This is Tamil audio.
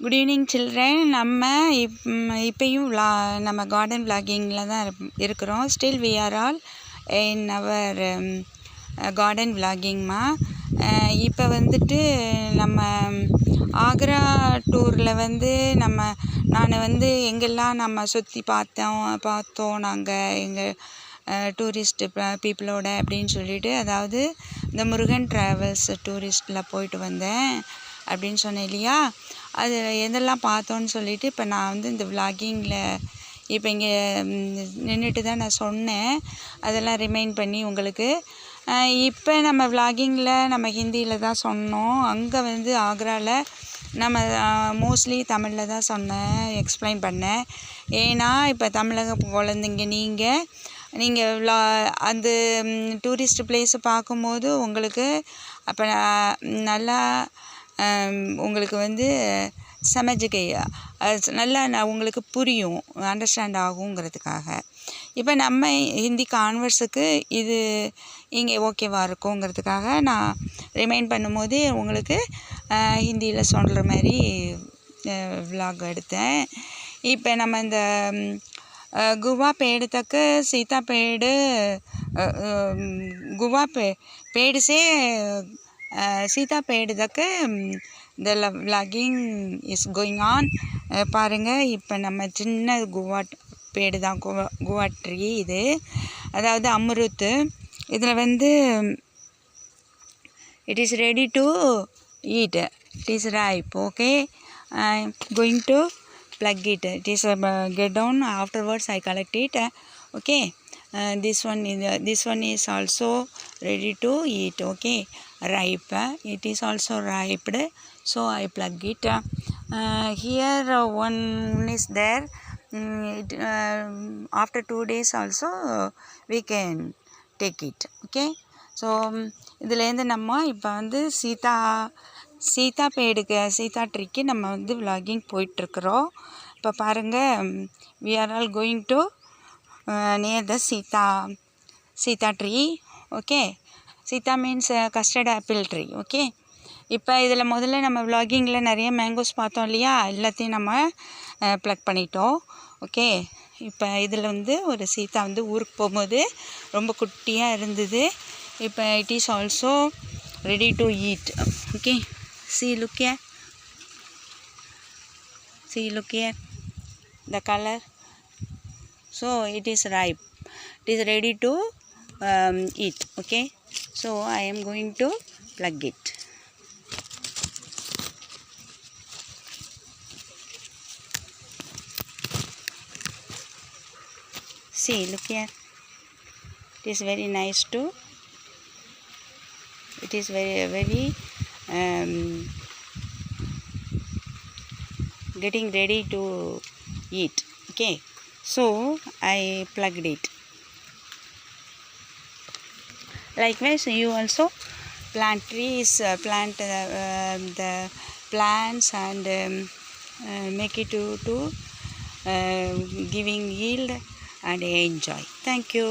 Good evening children. நம்ம இப்பயும் நம்ம கார்டன் விளாகிங்கில் தான் இருக்கிறோம். Still we are all in our garden விளாகிங்மா. இப்போ வந்துட்டு நம்ம ஆக்ரா டூரில் நான் எங்கெல்லாம் நம்ம சுற்றி பார்த்தோம் நாங்கள் எங்கள் டூரிஸ்ட் பீப்புளோட அப்படின்னு சொல்லிட்டு, அதாவது இந்த முருகன் ட்ராவல்ஸ் டூரிஸ்ட்டில் போயிட்டு வந்தேன் அப்படின்னு சொன்னேன் இல்லையா. அது எதெல்லாம் பார்த்தோன்னு சொல்லிவிட்டு இப்போ நான் இந்த விளாகிங்கில் இப்போ இங்கே நின்றுட்டு தான் நான் சொன்னேன். அதெல்லாம் ரிமைண்ட் பண்ணி உங்களுக்கு இப்போ நம்ம விளாகிங்கில் நம்ம ஹிந்தியில் தான் சொன்னோம். அங்கே ஆக்ராவில் நம்ம மோஸ்ட்லி தமிழில் தான் சொன்னேன், எக்ஸ்பிளைன் பண்ணேன். ஏன்னா இப்போ தமிழக குழந்தைங்க நீங்கள் அந்த டூரிஸ்ட் பிளேஸை பார்க்கும்போது உங்களுக்கு அப்போ நல்லா உங்களுக்கு சமைச்சிக்க நல்லா உங்களுக்கு புரியும், அண்டர்ஸ்டாண்ட் ஆகுங்கிறதுக்காக. இப்போ நம்ம ஹிந்தி கான்வர்ஸுக்கு இது இங்கே ஓகேவாக இருக்குங்கிறதுக்காக நான் ரிமைண்ட் பண்ணும்போது உங்களுக்கு ஹிந்தியில் சொல்கிற மாதிரி விலாக் எடுத்தேன். இப்போ நம்ம இந்த गुवा पेड़ तक सीता पेड़ गुवा पेड़ से सीता पेड़ तक द व्लागिंग इस गोइंग ऑन. பாருங்கள், இப்போ நம்ம சின்ன குவா பேடு தான், குவா ட்ரீ இது, அதாவது அம்ருத். இதில் it is ready to eat, it is ripe. Okay, I am going to plug it. It is get down, afterwards I collect it. Okay, this one is also ready to eat. Okay, ripe, it is also ripe, so I plug it. Here one is there. After 2 days also we can take it. Okay, so இதிலேருந்து நம்ம இப்போ சீதா ட்ரீக்கு நம்ம விளாகிங் போயிட்டுருக்குறோம். இப்போ பாருங்கள், we are all going to near the seetha tree. Okay, seetha means custard apple tree. Okay, இப்போ இதில் முதல்ல நம்ம விளாகிங்கில் நிறைய மேங்கோஸ் பார்த்தோம் இல்லையா, எல்லாத்தையும் நம்ம ப்ளக் பண்ணிட்டோம். ஓகே, இப்போ இதில் ஒரு சீதா ஊருக்கு போகும்போது ரொம்ப குட்டியாக இருந்தது. இப்போ it is also ready to eat. Okay, look here the color. So it is ripe, it is ready to eat. Okay, so I am going to plug it. See, look here, it is very nice too. It is very getting ready to eat. Okay, so I plugged it. Likewise, you also plant trees, plant the plants and make it to giving yield and enjoy. Thank you.